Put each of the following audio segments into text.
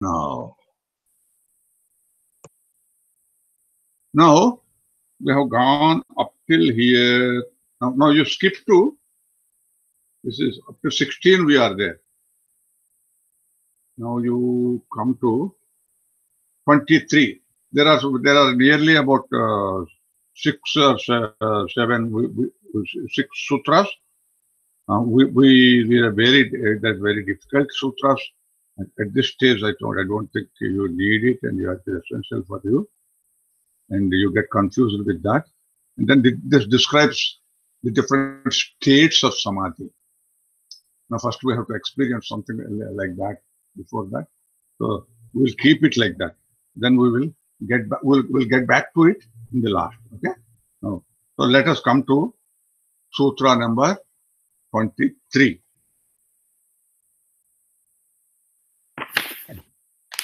Now we have gone up till here. Now you skip to, this is up to 16 we are there. Now you come to 23. There are nearly about 6 sutras. We are that's very difficult sutras. At this stage, I don't think you need it, and you are essential for you, and you get confused with that. And then this describes the different states of samadhi. Now, first we have to experience something like that before that. So we'll keep it like that. Then we will get back. We'll get back to it in the last. Okay. Now, so let us come to sutra number 23.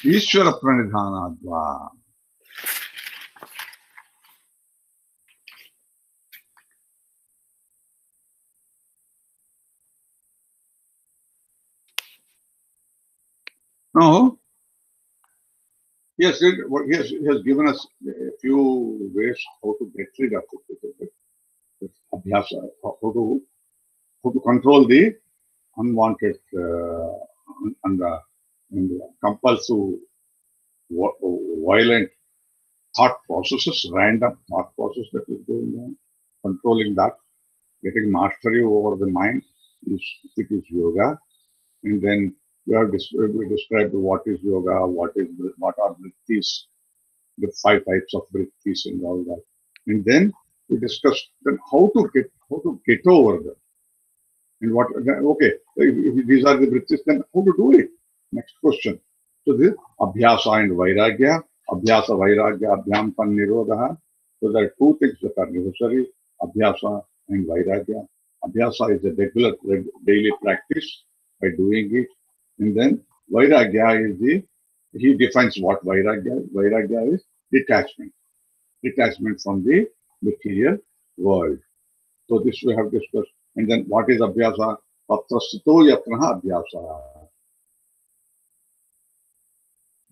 Ishvara pranidhanadva. Now, he has given us a few ways how to get rid of it. Abhyasa, how to control the unwanted and compulsive, violent thought processes, random thought process that is going on, controlling that, getting mastery over the mind, it is yoga. And then we described what is yoga, what are vrittis, the 5 types of vrittis and all that. And then we discussed then how to get over them. And if these are the vrittis, then how to do it? Next question. So this abhyasa and vairagya, abhyasa vairagya abhyam pan nirodha. So there are 2 things that are necessary, abhyasa and vairagya. Abhyasa is a regular daily practice by doing it. And then vairagya is he defines what vairagya is. Vairagya is detachment. Detachment from the material world. So this we have discussed. And then what is abhyasa? Tatra sthito yatnaha abhyasa.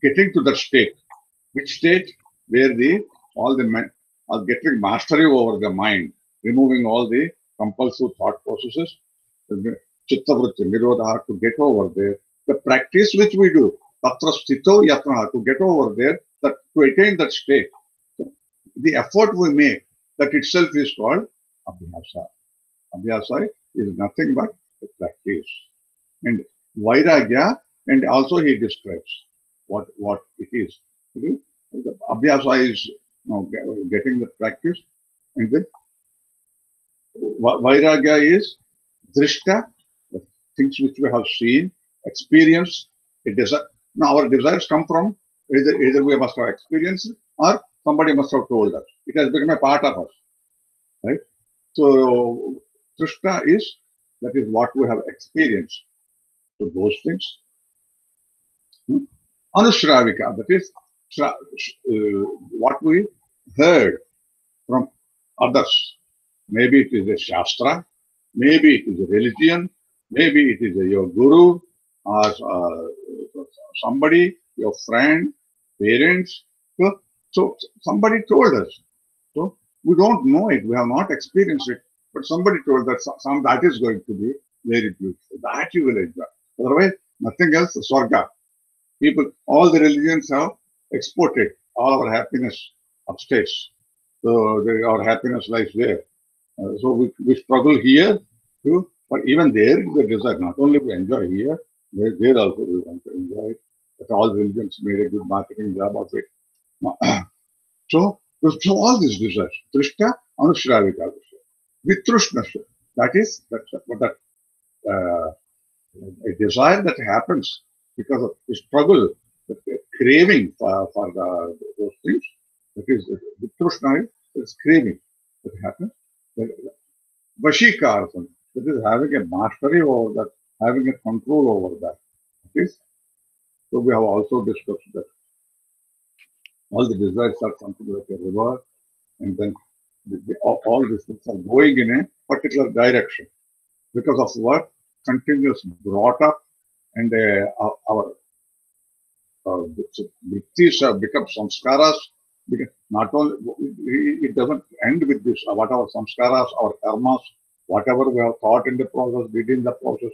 Getting to that state. Which state? Where getting mastery over the mind, removing all the compulsive thought processes, chitta vritti, nirodha, to get over there. The practice which we do, tatra sthito yatnaha, to get over there, to attain that state. The effort we make, that itself is called abhyasa. Abhyasa is nothing but a practice. And vairagya, and also he describes what it is. The abhyasa is getting the practice, and then vairagya is drishta, the things which we have seen, experienced. Now our desires come from either we must have experienced or somebody must have told us. It has become a part of us, right? So drishta is, that is what we have experienced. So those things. Anushravika, that is what we heard from others. Maybe it is a shastra, maybe it is a religion, maybe it is your guru, or somebody, your friend, parents. So somebody told us. So we don't know it, we have not experienced it, but somebody told us that is going to be very beautiful. That you will enjoy. Otherwise, nothing else. Swarga. People, all the religions have exported all our happiness upstairs. So our happiness lies there. So we struggle here too, but even there is a desire. Not only we enjoy here, there also we want to enjoy it. But all religions made a good marketing job of it. So all these desires, Trishta, Anushravika, Vitrushna, that's a desire that happens because of the struggle, the craving for those things. That is, Vitrushna is craving that happens. Vashikartham, that is having a mastery over that, having a control over that. Okay? So we have also discussed that. All the desires are something like a river, and then all these things are going in a particular direction because of what? Continuous brought up, and our vrittis have become samskaras. Because not only it doesn't end with this. Whatever samskaras, our karmas, whatever we have thought in the process, did in the process,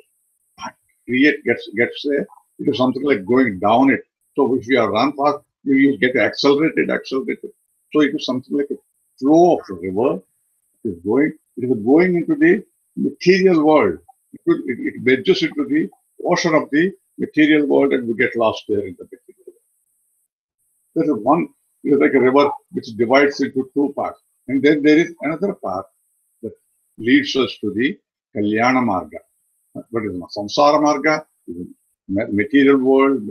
create gets a, it is something like going down it. So if you are run fast, you get accelerated. So it is something like a flow of a river. It is going into the material world. It merges into the ocean of the material world, and we get lost there in the material world. There is one, it is like a river which divides into two parts. And then there is another part that leads us to the Kalyana Marga. What is it? Samsara Marga, material world,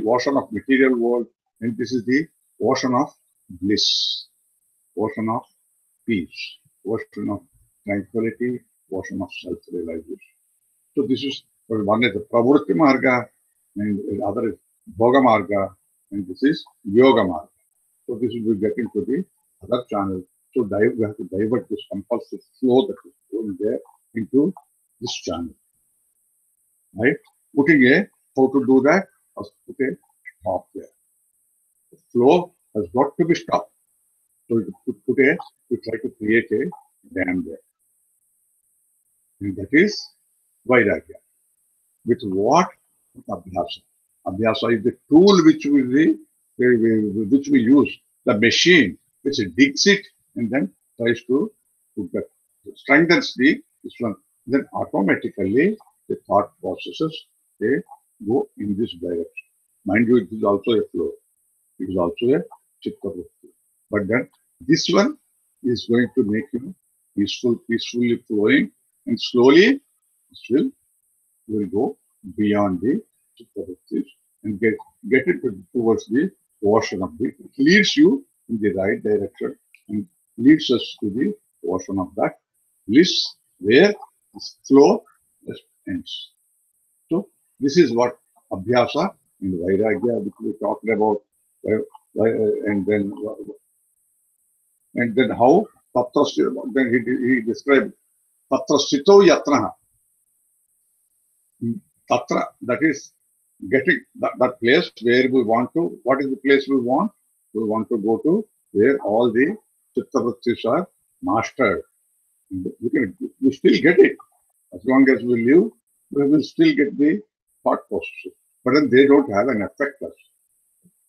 ocean of material world, and this is the ocean of bliss, ocean of peace, ocean of tranquility, ocean of self-realization. So this is, one is the Pravrutti Marga, and the other is Bhoga Marga, and this is Yoga Marga. So this will be getting to the other channel. So we have to divert this compulsive flow that is going there into this channel. Right? Putting a, how to do that? First put a stop there. The flow has got to be stopped. So we try to create a dam there. And that is Vairagya. With what? With Abhyasa. Abhyasa is the tool which we use, the machine which digs it and then tries to strengthens this one. Then automatically the thought processes, they go in this direction. Mind you, it is also a flow. It is also a chitta vritti. But then this one is going to make you peacefully flowing, and slowly this will go beyond the chitta vrittis and get it towards the ocean of the. It leads you in the right direction and leads us to the ocean of that bliss where this flow just ends. So this is what Abhyasa and Vairagya, which we talked about, and then how Tatra, then he described Tatra Sito Yatnaha. Tatra, that is getting that place where we want to, what is the place we want? We want to go to where all the chitta vrittis are mastered. We still get it. As long as we live, we will still get the thought processes. But then they don't have an effect us.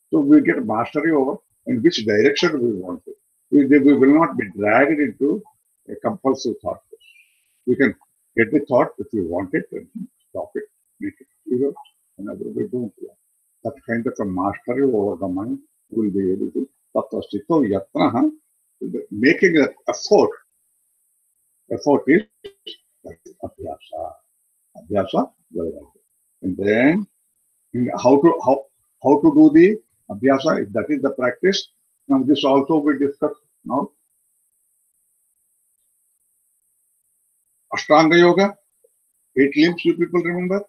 So we get mastery over in which direction we want it. We will not be dragged into a compulsive thought process. We can get the thought if we want it and stop it, make it clear, whenever we don't. That kind of a mastery over the mind will be able to. Tatra sthito yatnaha, making an effort. Effort is abhyasa. Abhyasa, and then how to do the abhyasa, if that is the practice. Now this also we discuss now. Ashtanga Yoga, 8 limbs you people remember?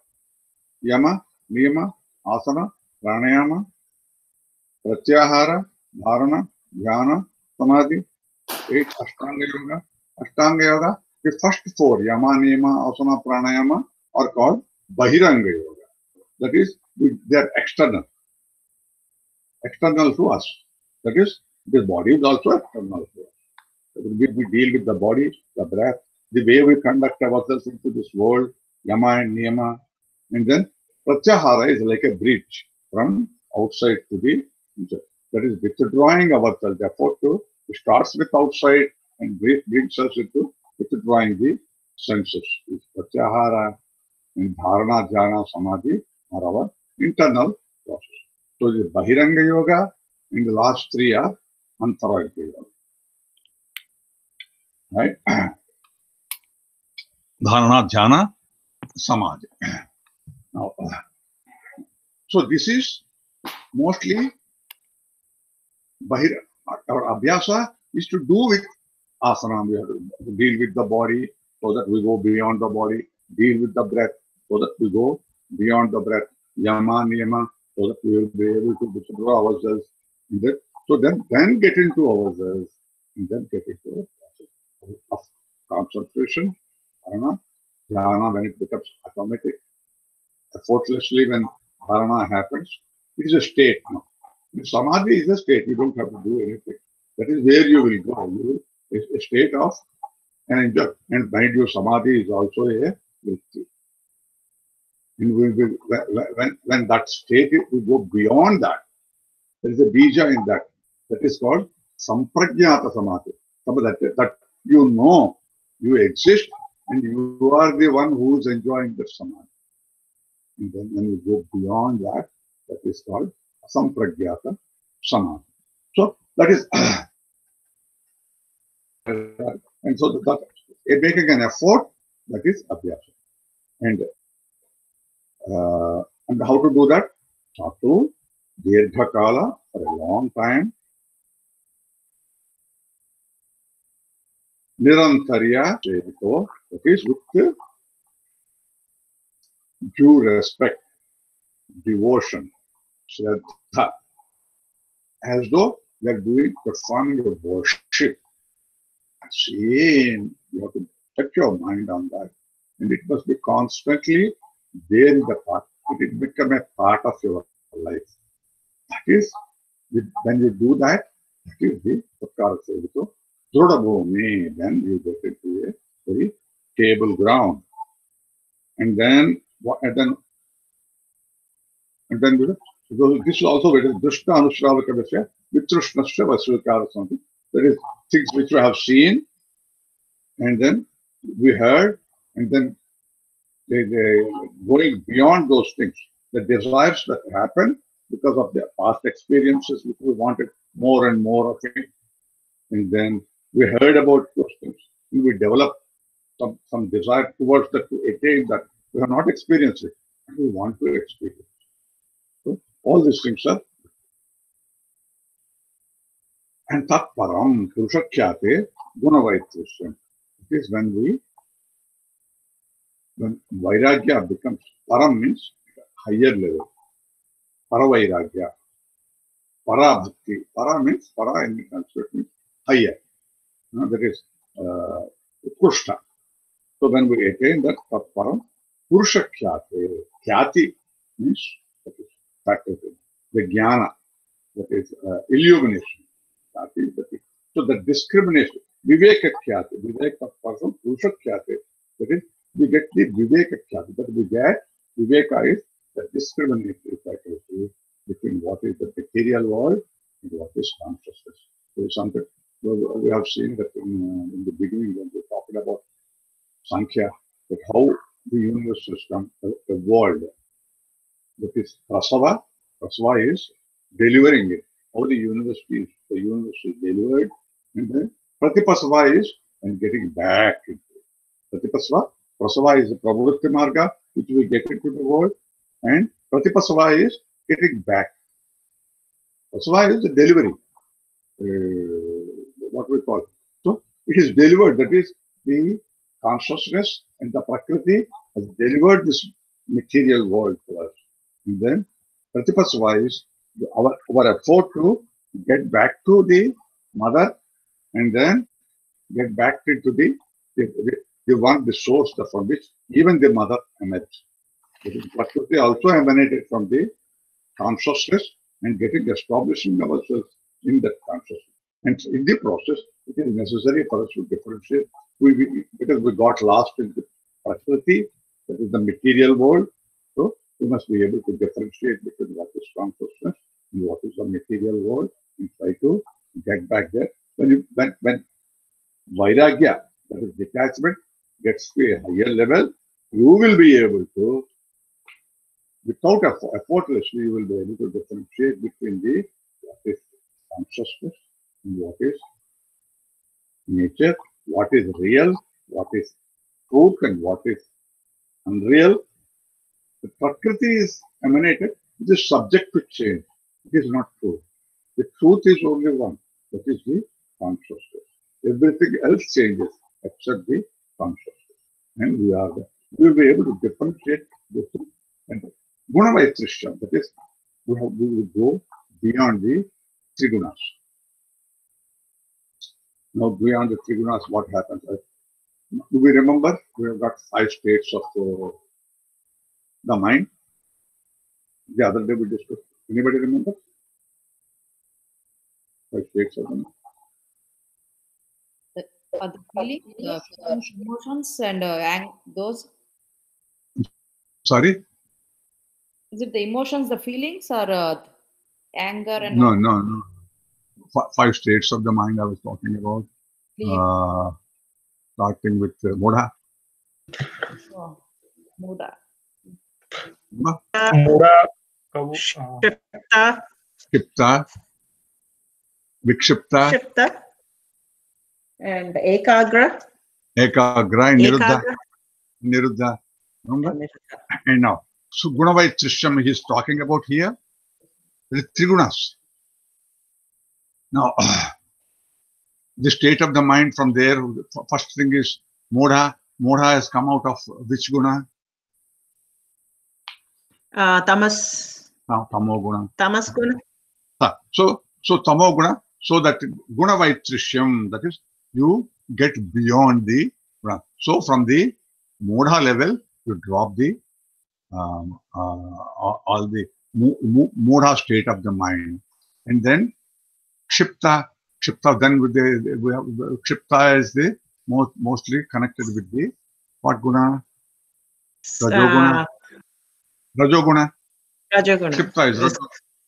Yama, Niyama, Asana, Pranayama, Pratyahara, Dharana, Dhyana, Samadhi, 8 Ashtanga Yoga. Ashtanga Yoga, the first 4, Yama, Niyama, Asana, Pranayama, are called Bahiranga Yoga. That is, they are external to us. That is, the body is also external to us. We deal with the body, the breath, the way we conduct ourselves into this world, Yama and Niyama. And then Pratyahara is like a bridge from outside to the inside. That is withdrawing ourselves. Therefore, it starts with outside and brings us into withdrawing the senses. Pratyahara and Dharana, Dhyana, Samadhi are our internal process. So the Bahiranga Yoga and the last 3 are Antaranga Yoga. Right? Dharana, Dhyana, Samadhi. Now, so this is mostly our abhyasa is to do with asana. We have to deal with the body so that we go beyond the body, deal with the breath so that we go beyond the breath, yama, niyama, so that we will be able to withdraw ourselves. So then get into ourselves and then get into a process of concentration, dhyana when it becomes automatic. Effortlessly when dharana happens, It is a state now. Samadhi is a state. You don't have to do anything. That is where you will go. It's a state of an enjoy. And mind you, samadhi is also a vritti. And when that state will go beyond that, there is a bija in that. That is called samprajnata samadhi. That you know, you exist, and you are the one who is enjoying the samadhi. And then when you go beyond that, that is called samprajnata samadhi. So that is, and so that making an effort, that is abhyasa. And how to do that? Chatu, Dirdhakala, for a long time. Nirantarya, that is with due respect, devotion, shraddha, as though we are performing a worship. Same, you have to set your mind on that. And it must be constantly there in the part. It will become a part of your life. That is, when you do that, that is the Satkara Sevito. Drodabhumi, then you get into a very stable ground. And then this is also it is Drishna Anushravakadasya, Vitrushnasya Vasvikara something. That is things which we have seen, and then we heard, and then they going beyond those things. The desires that happen because of their past experiences, which we wanted more and more of it. And then we heard about those things. And we developed some desire towards that to attain that. We have not experienced it. We want to experience. So all these things are. And tat param purushakyate gunavaitrushyam. It is when vairagya becomes param means higher level. Paravairagya. Para bhakti. Para means para in the Sanskrit means higher. That is Krishna. So when we attain that tat param, purusha khyate. Khyati means that is faculty. The jnana, that is illumination. Khyati, that is, so the discrimination. Viveka khyate. Viveka person, purusha khyate. That is, we get the viveka khyate. That we get, viveka is the discriminatory faculty between what is the material world and what is consciousness. So something we have seen that in the beginning when we talked about Sankhya, that how the universe system evolved. That is prasava. Prasava is delivering it. How the universe is delivered, and then pratipasava is and getting back into it. Pratipasava, prasava is the pravritti marga which we get into the world, and pratipasava is getting back. Prasava is the delivery. What we call. So it is delivered, that is the consciousness and the Prakriti has delivered this material world to us. And then Pratipasava is our effort to get back to the mother and then get back into the one, the source from which even the mother emanates. Prakriti also emanated from the consciousness and getting establishing ourselves in that consciousness. And in the process, it is necessary for us to differentiate because we got lost in the Prakriti, that is the material world. So we must be able to differentiate between what is consciousness and what is the material world and try to get back there. When Vairagya, that is detachment, gets to a higher level, you will be able to, without effortlessly, you will be able to differentiate between the what is consciousness and what is nature, what is real, what is truth, and what is unreal. The Prakriti is emanated, it is subject to change. It is not true. The truth is only one, that is the consciousness. Everything else changes except the consciousness. And we will be able to differentiate the two. And Gunavaitrishyam, that is, we will go beyond the Trigunas. Now, beyond the Trigunas, what happens? Do we remember? We have got 5 states of the mind. The other day we discussed Anybody remember? 5 states of the mind. The feeling, emotions, and those. Sorry? Is it the emotions, the feelings, or anger and No, all? no. 5 states of the mind I was talking about. Starting with Modha. Muda. Kshipta, Vikshipta, and Ekagra. Ekagra, and Niruddha. Remember? And now, so Gunavaitrisham he is talking about here, the Trigunas. Now, the state of the mind from there, first thing is Modha. Modha has come out of which guna? Tamas. Tamo guna. Tamas guna. So Tamo guna, so that Gunavaitrisham, that is, you get beyond the guna. So from the Modha level, you drop the all the Modha state of the mind. And then Kshipta, then with Kshipta is the mostly connected with the what guna? Rajoguna. Rajoguna. Kshipta is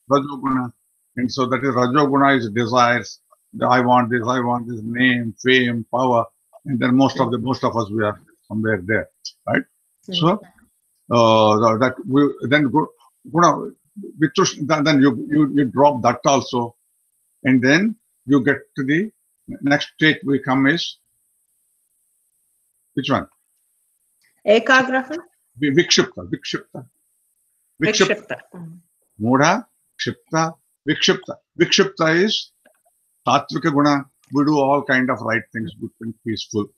Rajoguna. And so that is Rajoguna is desires. I want this, name, fame, power. And then most of us we are somewhere there. Right? So that we then guna, then you drop that also. And then you get to the next state we come is which one? Ekagra. Vikshipta. Modha, Kshipta, Vikshipta. Vikshipta is Tattvika guna. We do all kind of right things, good things, peaceful,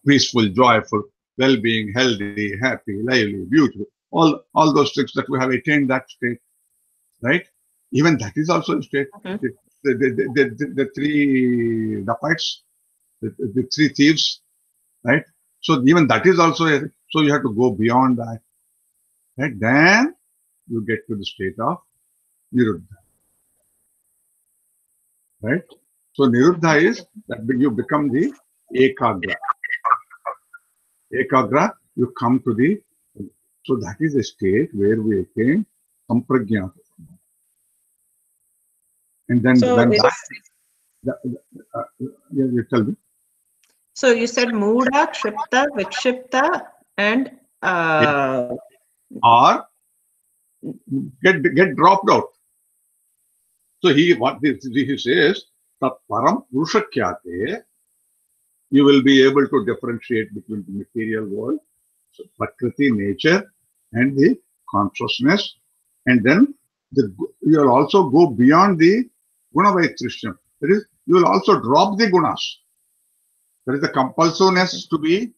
peaceful, joyful, well-being, healthy, happy, lively, beautiful. All those things that we have attained that state, right? Even that is also a state. The three dacoits, the three thieves, right? So even that is also so you have to go beyond that, right? Then you get to the state of Niruddha, right? So Niruddha is that you become the Ekagra. Ekagra, you come to the, so that is a state where we attain Samprajñata. And then, you tell me. So you said Muda, Kshipta, Vikshipta, and or get dropped out. So he says that param purushakyate, you will be able to differentiate between the material world, so prakriti, nature, and the consciousness, and then you will also go beyond the Gunavaitrisham. That is, you will also drop the gunas. There is the compulsiveness to be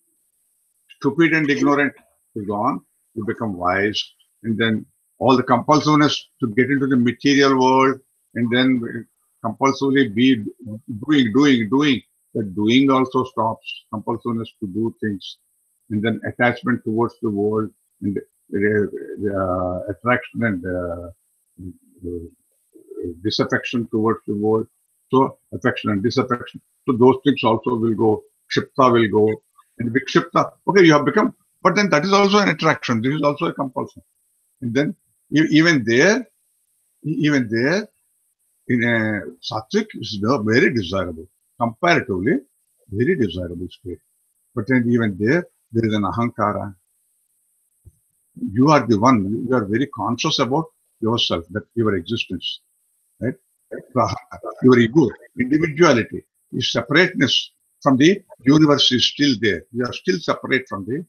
stupid and ignorant is gone. You become wise, and then all the compulsiveness to get into the material world, and then compulsively be doing. The doing also stops. Compulsiveness to do things, and then attachment towards the world, and the attraction and disaffection towards the world. So affection and disaffection. So those things also will go. Kshipta will go, and Vikshipta. Okay, you have become, but then that is also an attraction. This is also a compulsion. And then even there, in a sattvic is very desirable, comparatively very desirable state. But then even there is an ahankara. You are the one. You are very conscious about yourself, that your existence, right? Your ego, individuality, is separateness from the universe is still there. You are still separate from the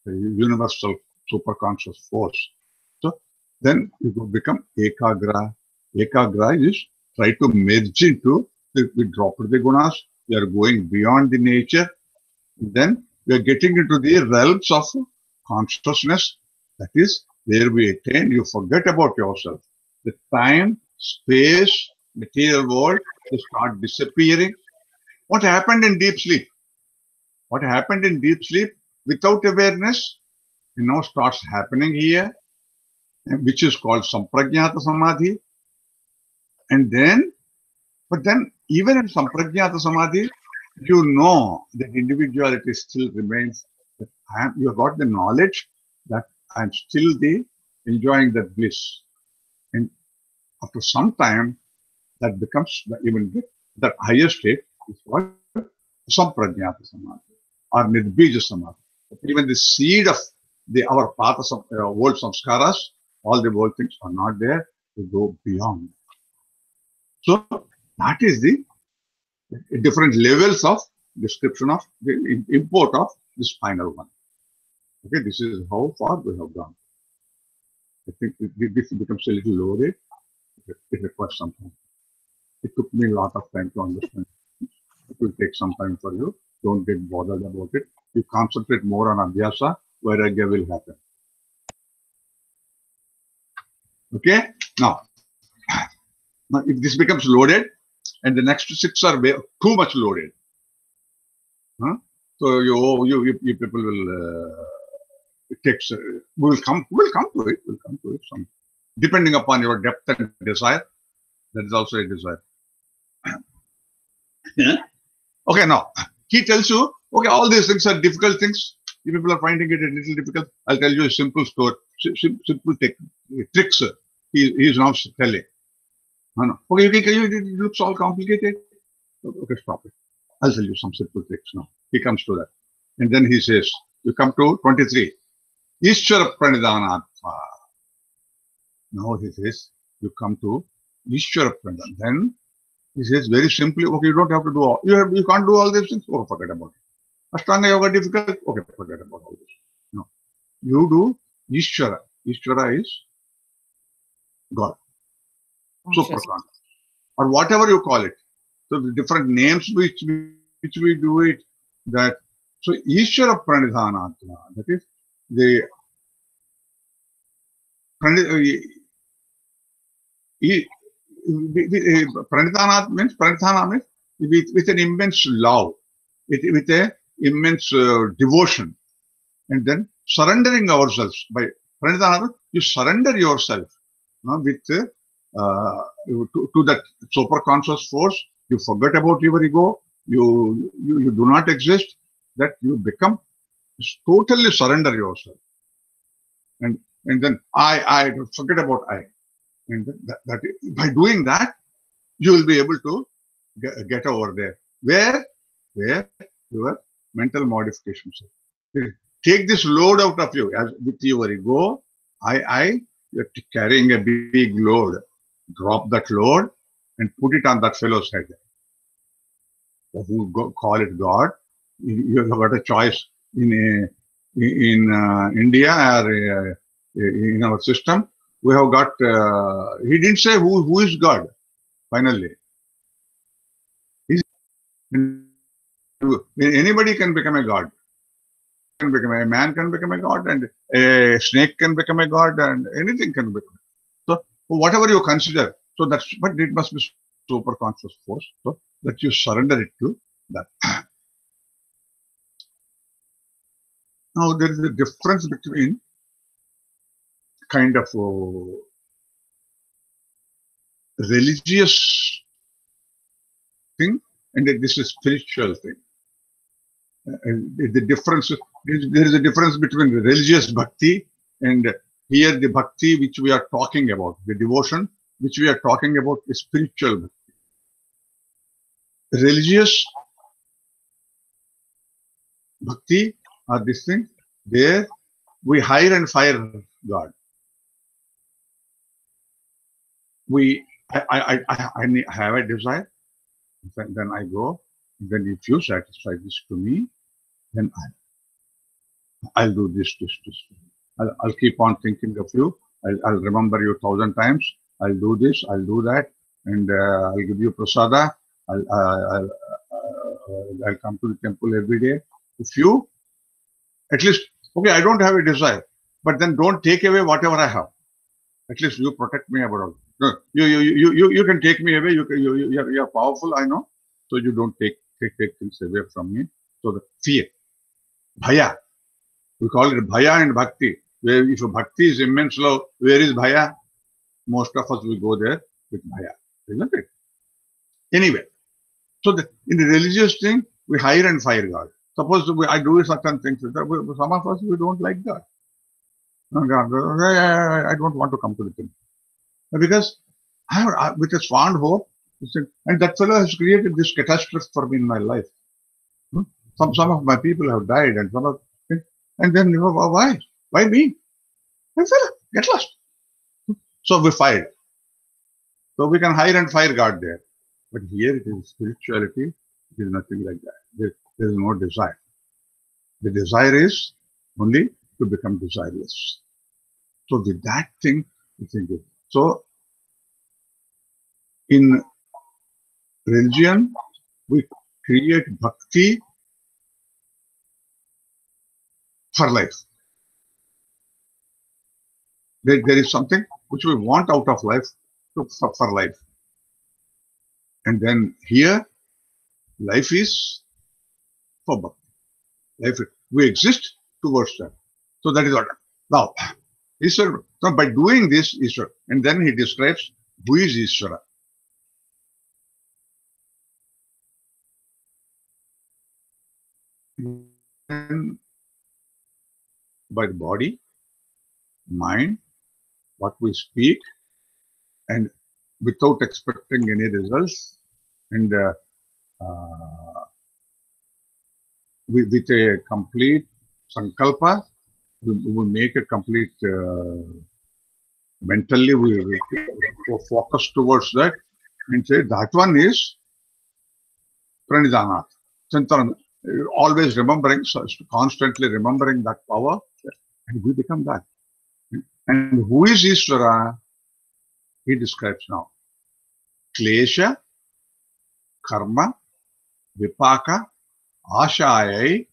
universal superconscious force. So then you will become ekagra. Ekagra is try to merge into we drop the gunas. We are going beyond the nature. Then we are getting into the realms of consciousness. That is where we attain. You forget about yourself. The time, space, material world, they start disappearing. What happened in deep sleep? What happened in deep sleep without awareness, starts happening here. which is called Samprajnata Samadhi. And then, but then even in Samprajnata Samadhi, you know that individuality still remains. That you have got the knowledge that I am still enjoying that bliss. And after some time, that becomes that higher state is called Samprajnata Samadhi or Nirbija Samadhi. Even the seed of our path of old samskaras, all the old things are not there to go beyond. So that is the different levels of description of the import of this final one. Okay, this is how far we have gone. I think this becomes a little loaded. It requires some time. It took me a lot of time to understand. It will take some time for you. Don't get bothered about it. You concentrate more on Abhyasa, Vairagya will happen. Okay? Now, if this becomes loaded, and the next 6 are too much loaded, so you people will it takes we'll come to it. Some, depending upon your depth and desire. That is also a desire. Yeah. Okay, now he tells you, okay, all these things are difficult things. If people are finding it a little difficult, I'll tell you a simple story, simple tricks. He is now telling. No. Okay, it looks all complicated. Okay, stop it. I'll tell you some simple tricks now. He comes to that. And then he says, you come to 23. Ishvara Pranidhanatva. Now he says, you come to Ishvara Pranidhan. Then he says very simply, okay, you don't have to do all, you can't do all these things. Oh, forget about it. Ashtanga Yoga difficult. Okay, forget about all this. No. You do Ishvara. Ishvara is God. Supraconscious. Or whatever you call it. So the different names which we do it, that so Ishvara Pranidhanatma, that is the Pranidhana means with an immense love, with an immense devotion, and then surrendering ourselves. By Pranidhana, you surrender yourself with to that super conscious force. You forget about your ego. You do not exist. That you become totally surrender yourself, and then I forget about I, and that by doing that you will be able to get over there where your mental modifications. Take this load out of you. As with your ego, you're carrying a big load. Drop that load and put it on that fellow's head. Who call it God? You have got a choice in India or in our system. We have got. He didn't say who is God. Finally, anybody can become a god. A man can become a god, and a snake can become a god, and anything can become. So whatever you consider, so that's, but it must be super conscious force, so that you surrender it to that. Now there is a difference between kind of religious thing and this is spiritual thing. The difference, there is a difference between religious bhakti and here the bhakti which we are talking about, the devotion which we are talking about is spiritual bhakti. Religious bhakti are this thing, there we hire and fire God. I have a desire, then I go, then if you satisfy this to me, then I'll do this. I'll keep on thinking of you. I'll remember you 1,000 times. I'll do this, I'll do that, and I'll give you prasada. I'll come to the temple every day. If you, at least, okay, I don't have a desire, but then don't take away whatever I have. At least you protect me about it. No, you can take me away. You are powerful, I know. So you don't take things away from me. So the fear, bhaya, we call it bhaya and bhakti. Where if bhakti is immense love, where is bhaya? Most of us will go there with bhaya, isn't it? Anyway, so in the religious thing, we hire and fire God. Suppose I do certain things, some of us, we don't like God. Oh, God, I don't want to come to the thing. Because with a fond hope, and that fellow has created this catastrophe for me in my life. Some of my people have died, and then why? Why me? I said, get lost. So we fired. So we can hire and fire God there. But here it is spirituality. It is nothing like that. There is no desire. The desire is only to become desireless. So with that thing, we think it. So in religion, we create bhakti for life. There is something which we want out of life for life. And then here, life is for bhakti. We exist towards that. So that is what. Now, Ishwara, so by doing this, Ishwara, and then he describes who is Ishwara. And by the body, mind, what we speak, and without expecting any results, and with a complete sankalpa, we make a complete mentally we focus towards that and say that one is pranidhanat. Always remembering, constantly remembering that power, and we become that. And who is Ishvara? He describes now. Klesha, karma, vipaka, ashayai,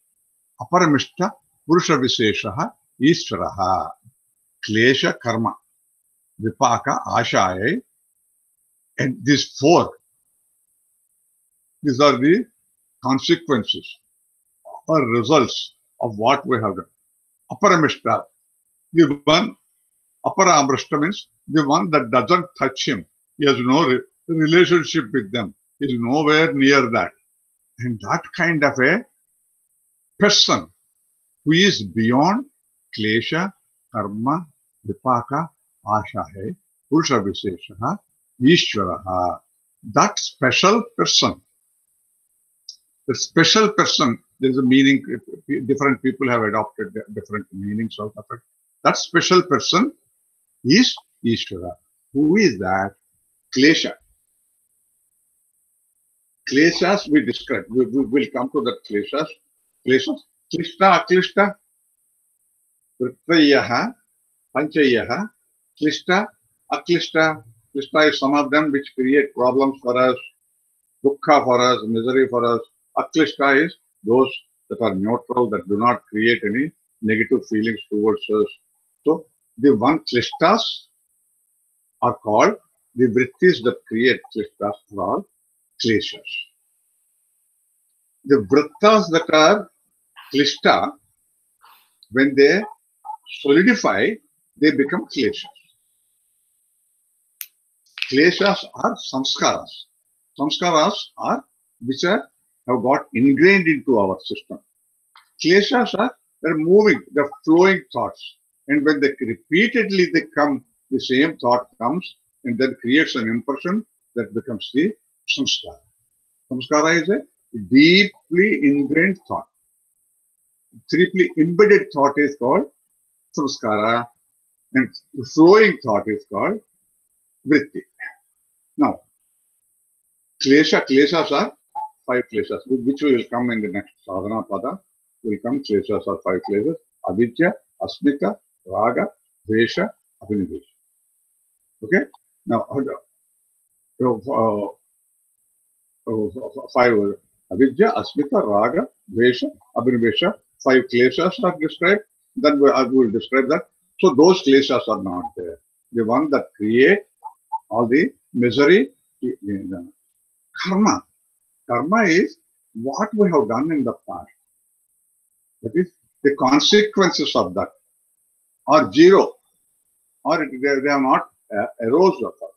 aparamishta, purusha visheshaha, Ishvaraha. Klesha, karma, vipaka, ashayai, and these four, these are the consequences or results of what we have done. Aparamishta, the one, aparamrishta means the one that doesn't touch him. He has no relationship with them. He is nowhere near that. And that kind of a person who is beyond klesha, karma, vipaka, ashahe, purusha visheshaha, ishvaraha. That special person. The special person, there is a meaning, different people have adopted different meanings of it. That special person is Ishvara. Who is that? Klesha. Kleshas we describe. We will come to that kleshas. Kleshas. Klishta, aklishta. Vrittayaha, panchayaha. Klishta, aklishta. Klishta is some of them which create problems for us, dukkha for us, misery for us. Aklishta is those that are neutral, that do not create any negative feelings towards us. So, the one klishtas are called, the vrittis that create klishtas are called kleshas. The vrittas that are klishta, when they solidify, they become kleshas. Kleshas are samskaras. Samskaras are which have got ingrained into our system. Kleshas are they're moving, they're flowing thoughts. And when they repeatedly they come, the same thought comes and then creates an impression that becomes the samskara. Samskara is a deeply ingrained thought. Deeply embedded thought is called samskara, and the flowing thought is called vritti. Now, kleshas are 5 kleshas, which will come in the next sadhana pada. Will come kleshas are 5 kleshas: avidya, asmita, raga, dvesha, abhinivesha. Okay? Now, 5 avidya, asmita, raga, dvesha, abhinivesha. 5 kleshas are described. Then I will describe that. So those kleshas are not there. The one that create all the misery. Karma. Karma is what we have done in the past. That is the consequences of that. or zero, or they have not arose at all.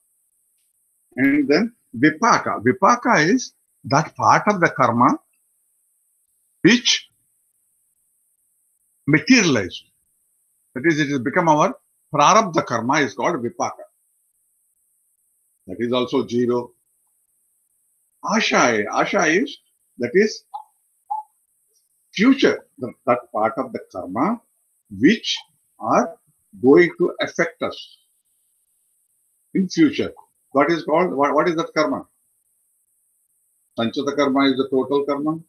And then vipaka. Vipaka is that part of the karma which materialized. That is, it has become our prarabdha karma is called vipaka. That is also zero. Asha is, that is future, that part of the karma which are going to affect us in future. What is called, what is that karma? Sanchita karma is the total karma.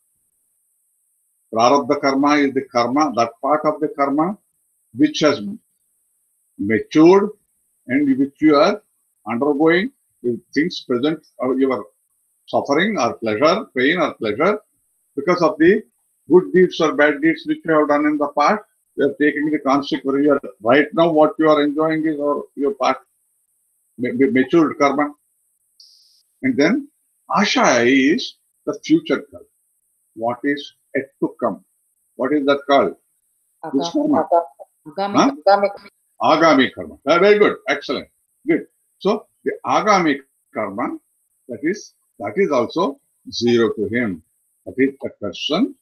Prarabdha karma is the karma, that part of the karma which has matured and which you are undergoing with things present, or your suffering or pleasure, pain or pleasure, because of the good deeds or bad deeds which you have done in the past. You are taking the consequence. You are, right now, what you are enjoying is your past matured karma. And then Asha is the future karma. What is yet to come? What is that called? This karma. Huh? Agami karma. Very good. Excellent. Good. So the Agami karma, that is also zero to him. That is the person.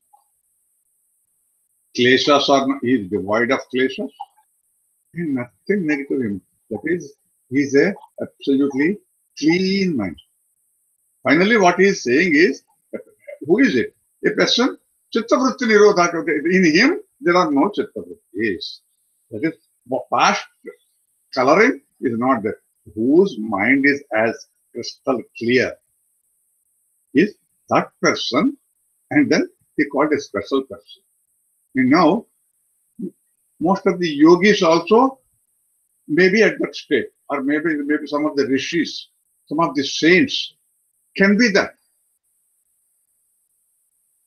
Kleshas are, he is devoid of kleshas. And nothing negative in him. That is, he is a absolutely clean mind. Finally, what he is saying is, who is it? A person, chittavritti nirodha. In him, there are no chittavrittis. That is, past coloring is not there. Whose mind is as crystal clear is that person, and then he called a special person. And now, most of the yogis also may be at that state, or maybe some of the rishis, some of the saints can be that.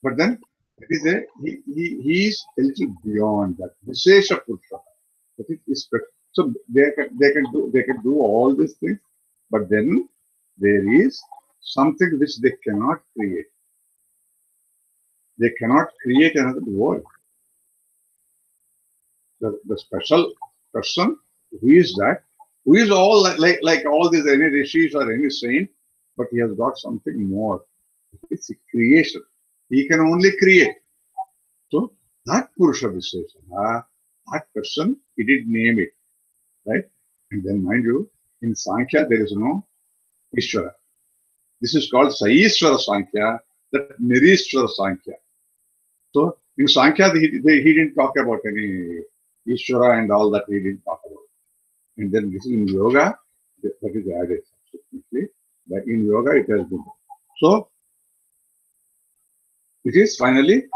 But then he is a little beyond that. Vishesha Purusha. That is, so they can do all these things, but then there is something which they cannot create. They cannot create another world. The special person, who is that? Who is all like all these, any rishis or any saint, but he has got something more. It's a creation. He can only create. So that Purusha Vishesha, that person, he did name it, right? And then mind you, in Sankhya there is no Ishvara. This is called Saishvara Sankhya, that Nirishvara Sankhya. So in Sankhya, he didn't talk about any Ishvara and all that, he didn't talk about. And then this is in yoga, that is added subsequently. But in yoga, it has been. So it is finally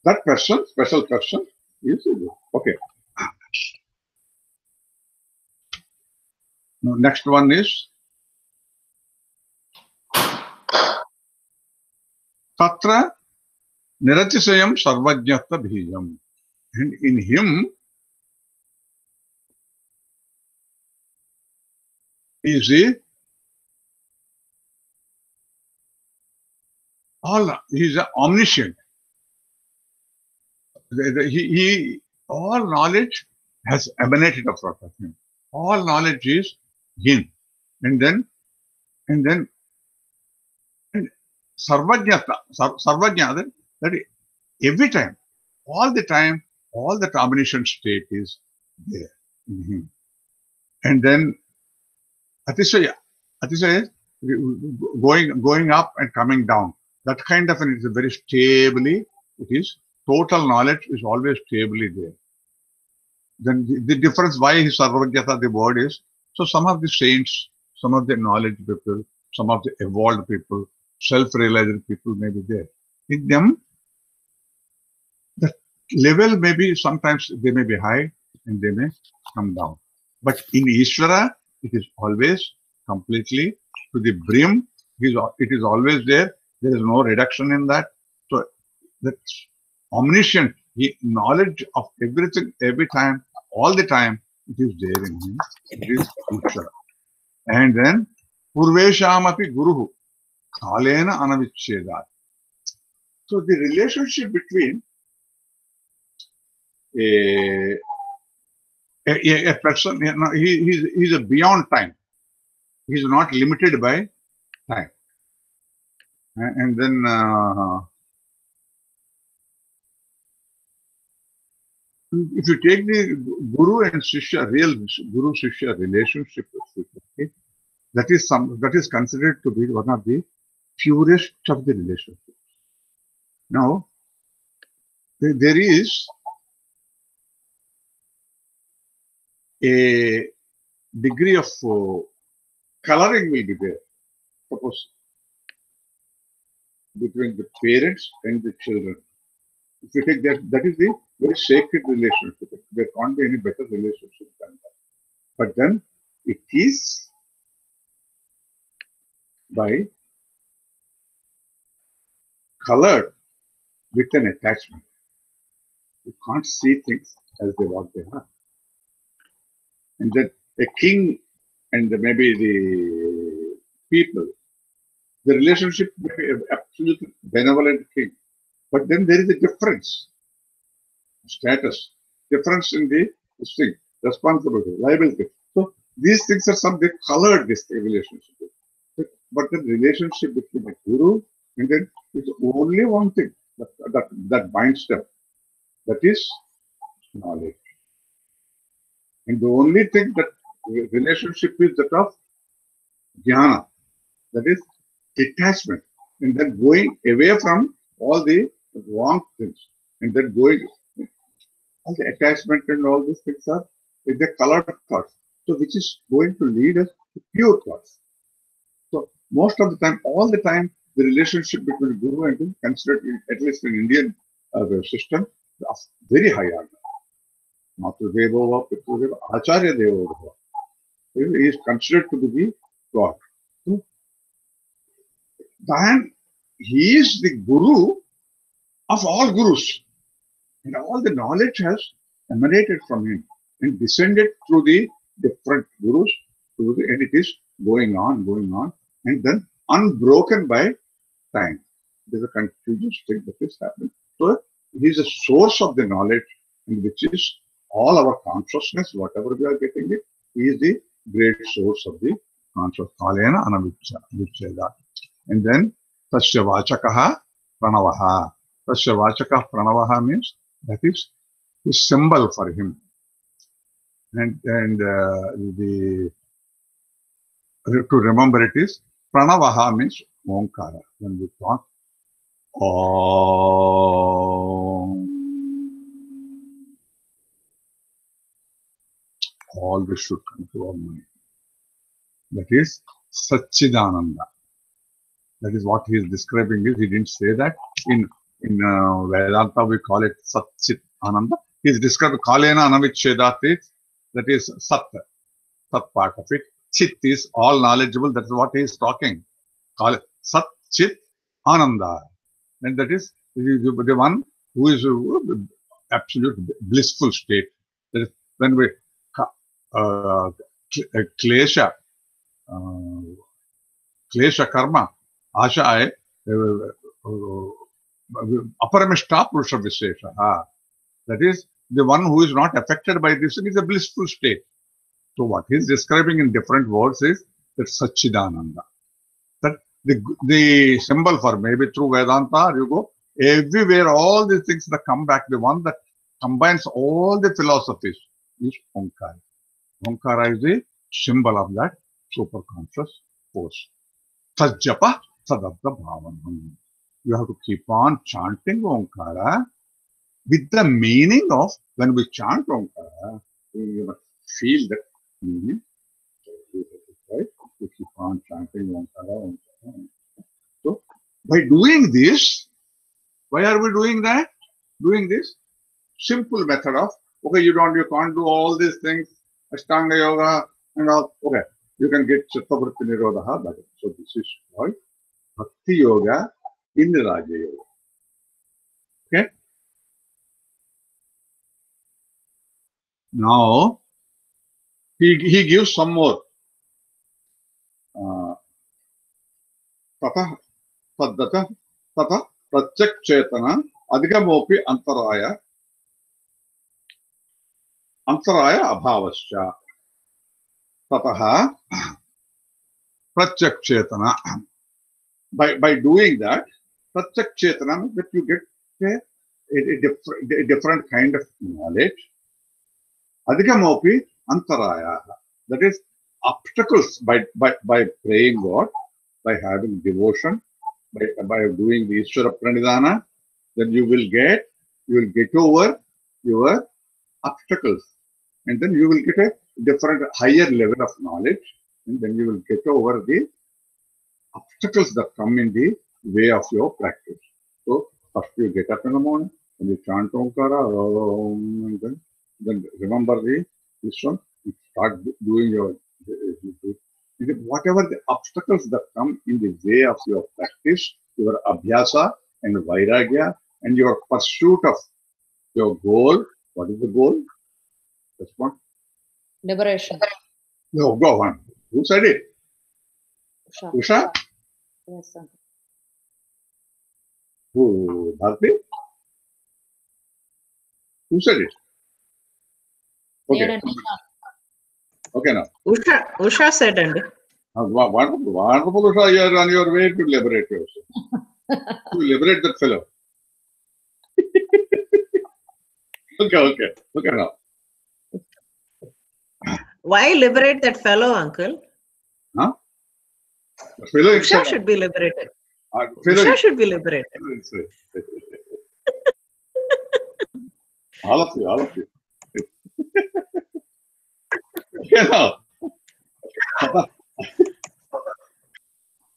that person, special person, is okay. Now, next one is Tatra Niratisayam Sarvajnata Bhijam. And in him is he is omniscient. All knowledge has emanated out of him. All knowledge is him. And then Sarvajnata, that every time, all the omniscient state is there in him. And then Atisaya is going up and coming down. That kind of it is very stably, it is total knowledge is always stably there. Then the difference why his Sarvajnata, the word is, so some of the saints, some of the knowledge people, some of the evolved people, self-realized people may be there. In them, the level may be, sometimes they may be high and they may come down. But in Ishvara, it is always completely to the brim. It is always there. There is no reduction in that. So that's omniscient. Knowledge of everything, every time, all the time, it is there in him. It is Ishvara. And then Purveshamapi Guruhu Kalena Anavichedat. So the relationship between a, a person, he's a beyond time. He's not limited by time. And then if you take the Guru and Shishya, real Guru-Shishya relationship, okay, that is considered to be one of the purest of the relationships. Now, there is a degree of coloring will be there. Suppose between the parents and the children. If you take that, that is the very sacred relationship. There can't be any better relationship than that. But then it is by colored with an attachment. You can't see things as what they are. And that a king and maybe the people, the relationship may be absolutely benevolent king. But then there is a difference, status, difference in the thing, responsibility, liability. So these things are something colored this relationship. But the relationship between the guru and then is only one thing that binds them. That is knowledge. And the only thing that relationship is that of jnana, that is detachment, and then going away from all the wrong things, and then going, all the attachment and all these things are the colored thoughts, so which is going to lead us to pure thoughts. So most of the time, all the time, the relationship between Guru and Guru considered, at least in Indian system, of very high order. Matrudevo, Pitrudeva, Acharya Devo. He is considered to be God. So, then he is the Guru of all Gurus. And all the knowledge has emanated from him and descended through the different Gurus, and it is going on, and then unbroken by time. There is a continuous thing that is happening. So, he is a source of the knowledge, and which is all our consciousness, whatever we are getting it, he is the great source of the conscious. Kalena anavicheda. And then, tasya vachakaha pranavaha. Tasya vachakaha pranavaha means that is the symbol for him. And to remember it is pranavaha means Omkara. When we talk, all this should come to our mind. That is Satchidananda. That is what he is describing. He didn't say that. In Vedanta we call it Satchit Ananda. He is describing Kalena Anavichedat. That is Sat part of it. Chit is all knowledgeable. That is what he is talking. Sat Chit Ananda. And that is the one who is absolute blissful state. That is when we klesha karma asha aparamishta purusha vishesha. That is the one who is not affected by this is a blissful state. So what he is describing in different words is that Satchidananda. That the symbol for, maybe through Vedanta you go everywhere, all these things that come back, the one that combines all the philosophies is Omkara. Omkara is the symbol of that superconscious force. Tajjapa sadabda bhavanam. You have to keep on chanting Omkara with the meaning of, when we chant Omkara, you must feel that meaning. Right? We keep on chanting Omkara. So, by doing this, why are we doing that? Doing this simple method of, okay, you can't do all these things, Ashtanga Yoga and all. Okay, you can get Chittavritti Nirodha. So this is called Bhakti Yoga in the Raja Yoga. Okay. Now he gives some more. Tata Taddata Tata Pratyak Chetana Adhikamopi Antaraya antaraya abhavascha. Tataha pratyak chetana. By doing that, pratyak chetana means that you get a different kind of knowledge. Adhikamopi antaraya. That is obstacles by praying God, by having devotion, by doing the Ishvara Pranidhana, then you will get over your obstacles. And then you will get a different, higher level of knowledge. And then you will get over the obstacles that come in the way of your practice. So, first you get up in the morning and you chant Omkara, and then remember this one, you start doing your, whatever the obstacles that come in the way of your practice, your abhyasa and vairagya, and your pursuit of your goal. What is the goal? This one? Liberation. No, go on. Who said it? Usha. Usha? Yes, sir. Who? Bharti? Who said it? Okay. Near and Usha. Okay, now. Usha said, and Wonderful, wonderful, Usha. You are on your way to liberate yourself. To liberate that fellow. Okay now. why liberate that fellow, uncle? Huh? The fellow Usha himself. should be liberated. Fellow Usha should be liberated. All of you. Okay now.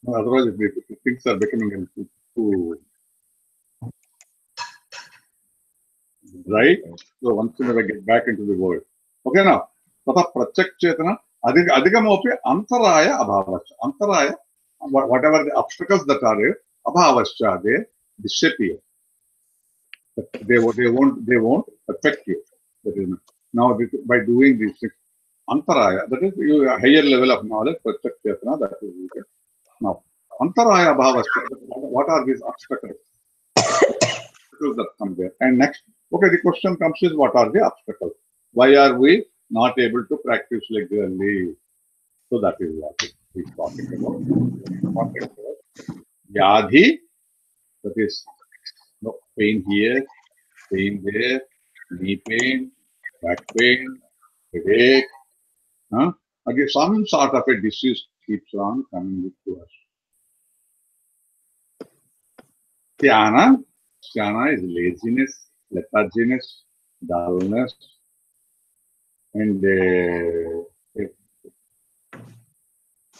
Otherwise, things are becoming too right. So once we get back into the world. Okay now. Tata pratyak chetana adhikamopi antaraya abhavascha. Antaraya, whatever the obstacles that are there, abhavascha, they disappear. They won't affect you. That is, now by doing these things, antaraya, that is a higher level of knowledge, pratyak chetana, that is it. Now, antaraya abhavascha, what are these obstacles? That come there. And next, okay, the question comes is, what are the obstacles? Why are we not able to practice regularly? So that is what he's talking about. Yadhi, that is pain here, pain there, knee pain, back pain, headache. Again, some sort of a disease keeps on coming to us. Dhyana is laziness, letharginess, dullness, and a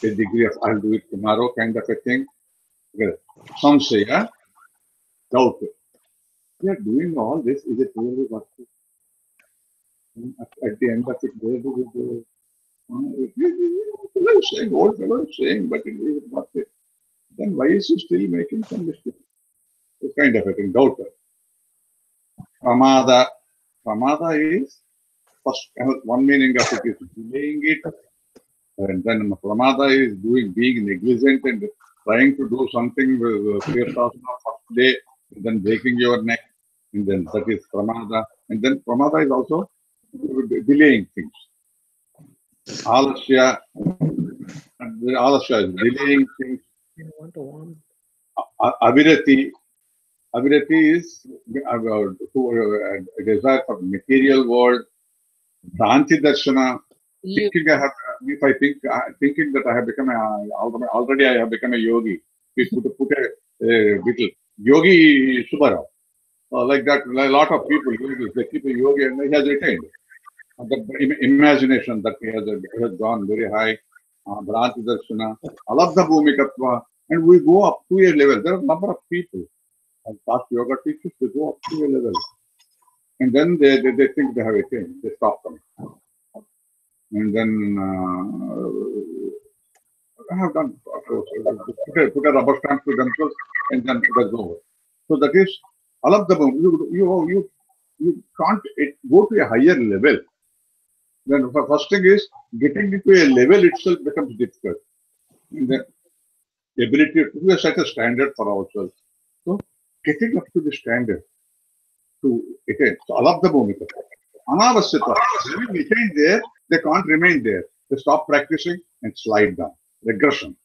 degree of I'll do it tomorrow kind of a thing. Some say, doubt. We are doing all this, is it really worth it? At the end of it, where do we go? Old fellow is saying, but it is worth it. Then why is he still making some mistake? This kind of a thing, doubt. Pramada. Pramada is, first, one meaning of it is delaying it. And then pramada is being negligent and trying to do something with Tirthasana first day, and then breaking your neck, and then that is pramada. And then pramada is also delaying things. Alasya is delaying things. Avirati is a desire for material world. Bhranti darshana. Thinking that I have become already I have become a yogi. We put a little yogi Subbarao. Like that, a lot of people, they keep a yogi and he has attained. The imagination that he has gone very high. Bhranti darshana, alabdha bhumikatva, and we go up to a level. There are a number of people, and past yoga teachers, they go up to a level. And then they think they have attained. They stop coming. And then I have done, put a rubber stamp to themselves, and then that's over. So that is, all of them, you can't go to a higher level. Then the first thing is, getting into a level itself becomes difficult. And then the ability to set a standard for ourselves. So getting up to the standard to attain. So all of the bhumika. Anavasyatva. When we remain there, they can't remain there. They stop practicing and slide down. Regression.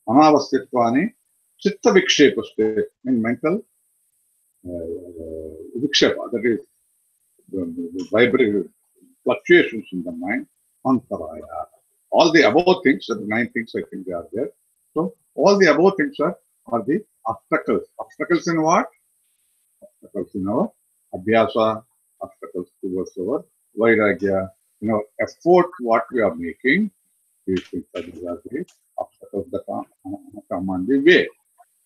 Anavasyatva chitta vikshepa state in mental vikshepa, that is the vibrating fluctuations in the mind, antaraya. All the above things, the 9 things I think they are there. So all the above things are the obstacles. Obstacles in what? Obstacles in our abhyasa, obstacles towards our vairagya, effort what we are making. These things are the obstacles that come on the way.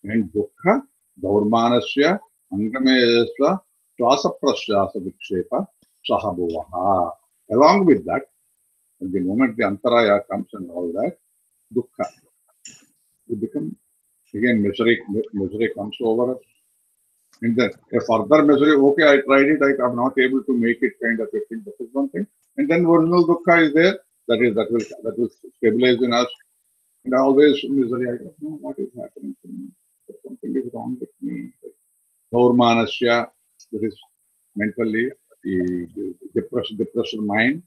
And dukkha, daurmanasya, angamesva, swasa prasyasa vikshepa, sahabhuvaha. Along with that, at the moment the antaraya comes and all that, dukkha, we become, again, misery comes over us. And then a further misery, okay, I tried it, I'm not able to make it, kind of a thing. That is one thing. And then original dukkha is there, that will stabilize in us. And always misery, I don't know what is happening to me. Something is wrong with me. Daurmanasya, that is mentally the depressed mind.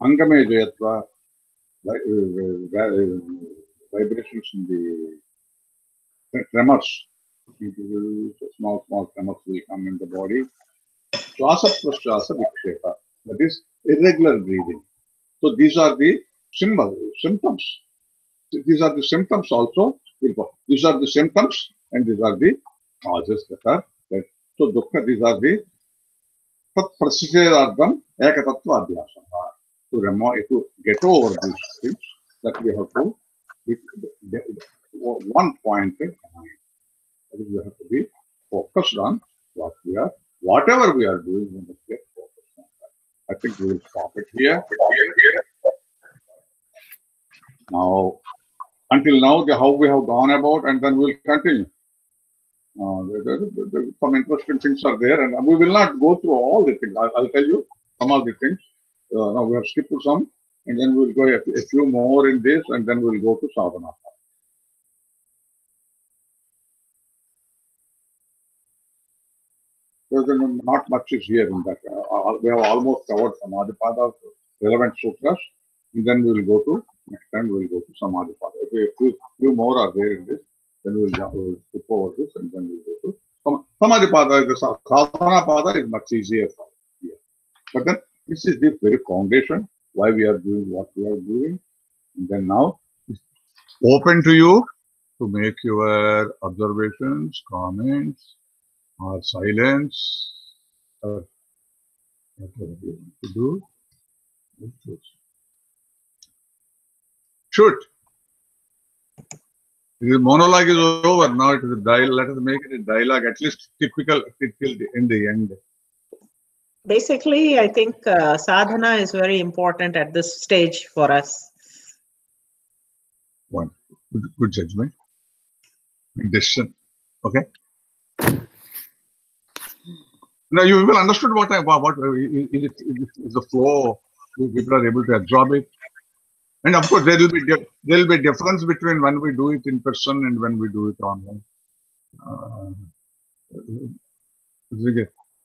Angame jayatva, vibrations in the tremors. Small tremors will come in the body. Swasa prasyasa vikshepa, that is irregular breathing. So these are the symptoms. These are the symptoms also. These are the symptoms and these are the causes that are there. So dukkha, these are the tat prasiddhardham ekatattva adhyasa. To get over these things, that we have to be one pointed mind. That is, we have to be focused on whatever we are doing, we must get focused on that. I think we will stop it here. Now, until now, how we have gone about, and then we'll continue. Some interesting things are there, and we will not go through all the things. I'll tell you some of the things. Now we have skipped some, and then we'll go a few more in this, and then we'll go to sadhana. Not much is here in that. We have almost covered Samadhipada, relevant sutras, and then we will go to, next time we will go to Samadhipada. If a few more are there in this, then we will skip over this, and then we will go to Samadhipada. The Sadhanapada is much easier for us here. But then this is the very foundation, why we are doing what we are doing. And then now, it's open to you to make your observations, comments, or silence, or whatever you want to do. Shoot. The monologue is over. Now it is a dialogue. Let us make it a dialogue, at least typical in the end. Basically, I think sadhana is very important at this stage for us. One. Good judgment. Decision. Okay. Now you will understood what is the flow. People are able to absorb it, and of course there will be a difference between when we do it in person and when we do it online.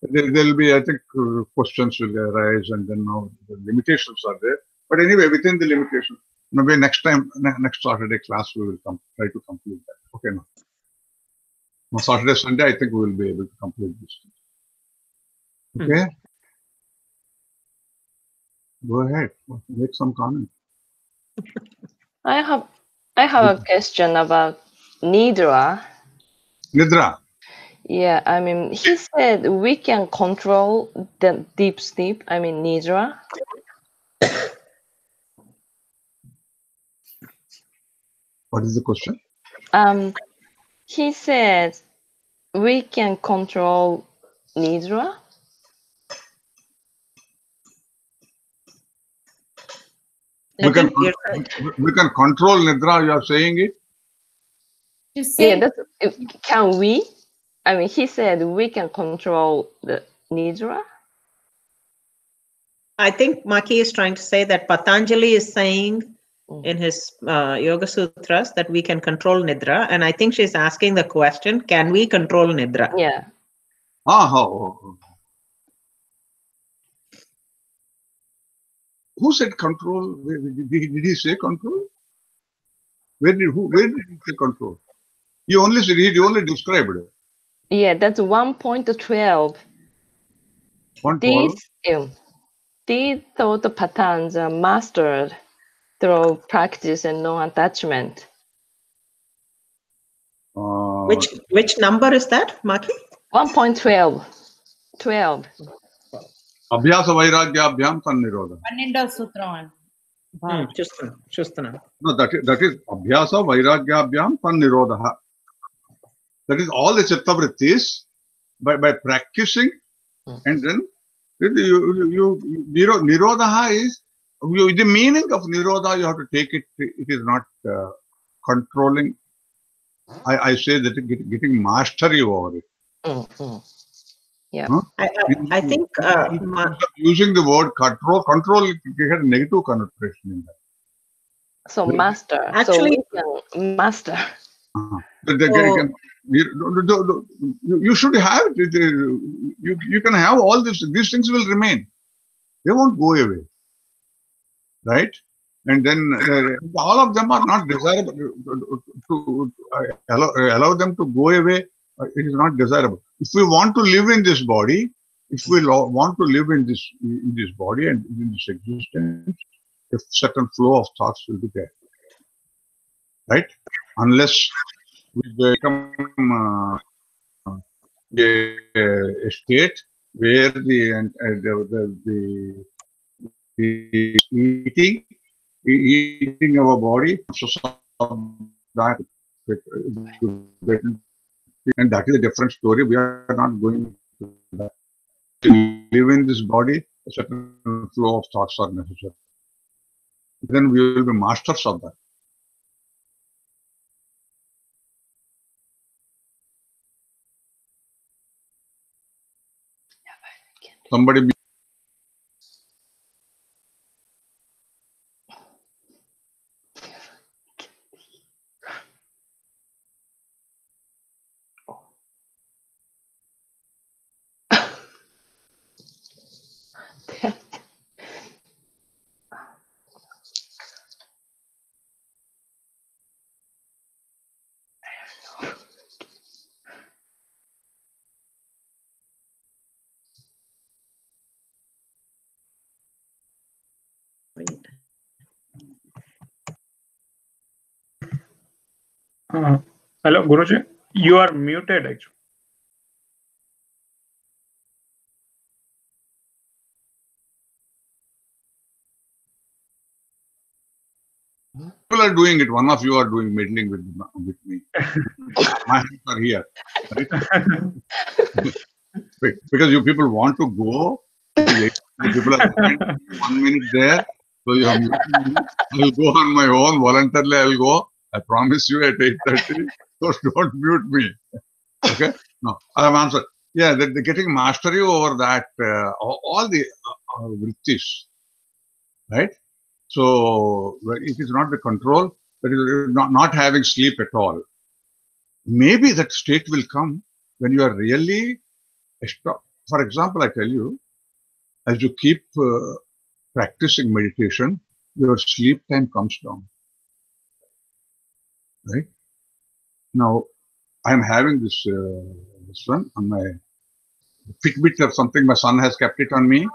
There will be, I think, questions will arise, and then now the limitations are there. But anyway, within the limitation, maybe next Saturday class we will try to complete that. Okay, now Saturday, Sunday, I think we will be able to complete this. Okay. Go ahead. Make some comment. I have a question about nidra. Nidra. Yeah, I mean, he said we can control the deep sleep. I mean, nidra. What is the question? He said we can control nidra. We can control nidra. You are saying it? Yeah, can we? I mean, he said we can control the nidra. I think Maki is trying to say that Patanjali is saying in his Yoga Sutras that we can control nidra, and I think she's asking the question: can we control nidra? Yeah. Oh. Who said control? Did he say control? Where did he say control? He only described it. Yeah, that's 1.12. 1.12. These thought patterns are mastered through practice and non-attachment. Which number is that, Maki? 1.12. 12. Abhyasa vairagyabhyam tannirodha. 12వ సూత్రం. చూస్తున్నా. No, that is abhyasa vairagyabhyam tannirodha. That is all the chitta vrittis by practicing, and then nirodha is the meaning of nirodha. You have to take it. It is not controlling. I say that getting mastery over it. Yeah. Huh? I think using the word control it has a negative connotation in that. So master. Actually, so we can master. You should have it. You can have all this. These things will remain. They won't go away, right? And then all of them are not desirable. To allow them to go away, it is not desirable. If we want to live in this body, if we want to live in this body and in this existence, a certain flow of thoughts will be there, right? Unless we become a state where the eating our body, that, and that is a different story. We are not going to that. To live in this body, a certain flow of thoughts are necessary. Then we will be masters of that. Somebody. Hello, Guruji. You are muted, actually. People are doing it. One of you are doing meddling with me. My hands are here, right? Because you people want to go. People are 1 minute there. So you have muted me. I will go on my own voluntarily. I will go. I promise you at 8:30. So don't mute me. Okay? No, I have answered. Yeah, they're getting mastery over that. All the vrittis, right? So it is not the control, that is not having sleep at all. Maybe that state will come when you are really, for example, I tell you, as you keep practicing meditation, your sleep time comes down, right? Now, I am having this one on my Fitbit or something. My son has kept it on me,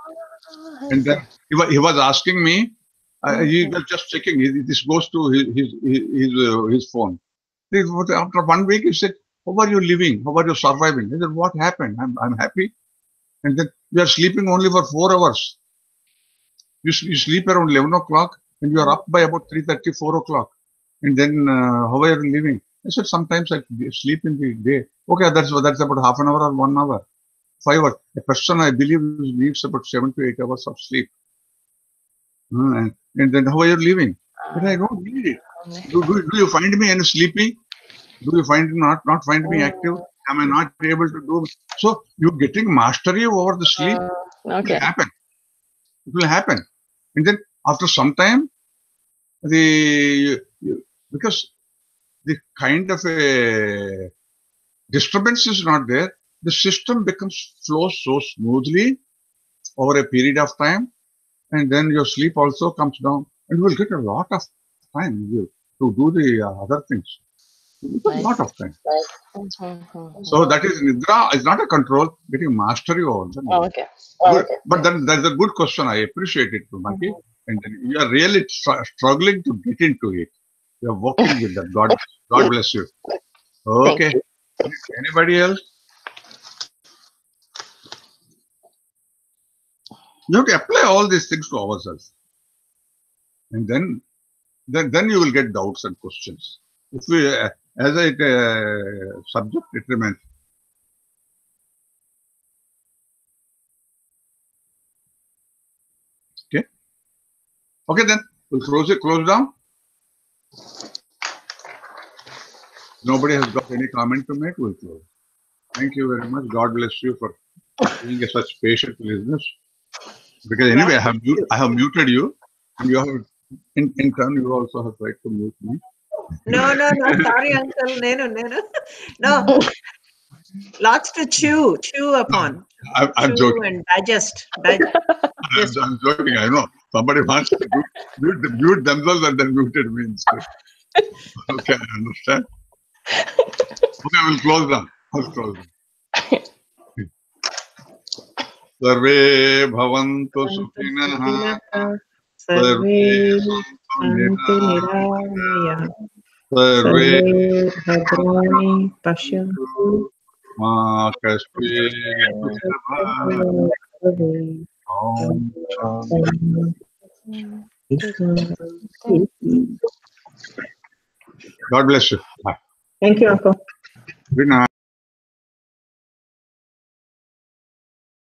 and then he was asking me. He was just checking. This goes to his phone. After 1 week, he said, "How are you living? How are you surviving?" I said, "What happened? I'm happy." And then you are sleeping only for 4 hours. You sleep around 11 o'clock, and you are up by about 3:30, 4 o'clock. And then how are you living? I said, "Sometimes I sleep in the day." Okay, that's about half an hour or 1 hour, 5 hours. A person, I believe, needs about 7 to 8 hours of sleep. And then how are you living? But I don't need it. Do you find me any sleepy? Do you find not find me active? Am I not able to do? So you're getting mastery over the sleep. Okay. It will happen. It will happen. And then after some time, because the kind of a disturbance is not there, the system flows so smoothly over a period of time and then your sleep also comes down, and you will get a lot of time to do the other things. A lot of time. So that is Nidra is not a control, getting mastery over them. Okay. Good. But then there's a good question. I appreciate it, Maki. And then you are really struggling to get into it. You are working with that. God bless you. Okay. Anybody else? You have to apply all these things to ourselves. And then you will get doubts and questions. If we, as a subject, it remains. Okay. Okay, then we'll close down. Nobody has got any comment to make. We'll close. Thank you very much. God bless you for being such patient listeners. Because anyway, I have muted you, and you have in turn you also have tried to mute me. No. Sorry, uncle. No. Lots to chew upon. I'm joking. And digest. I'm joking. I know somebody wants to mute themselves and then muted me instead. Okay, I understand. Okay, we'll close down. Sarve bhavantu sukhinah. Sarve santu niramayah. Sarve bhadrani pashyantu ma kashmir. God bless you. Bye. Thank you, uncle. Good night.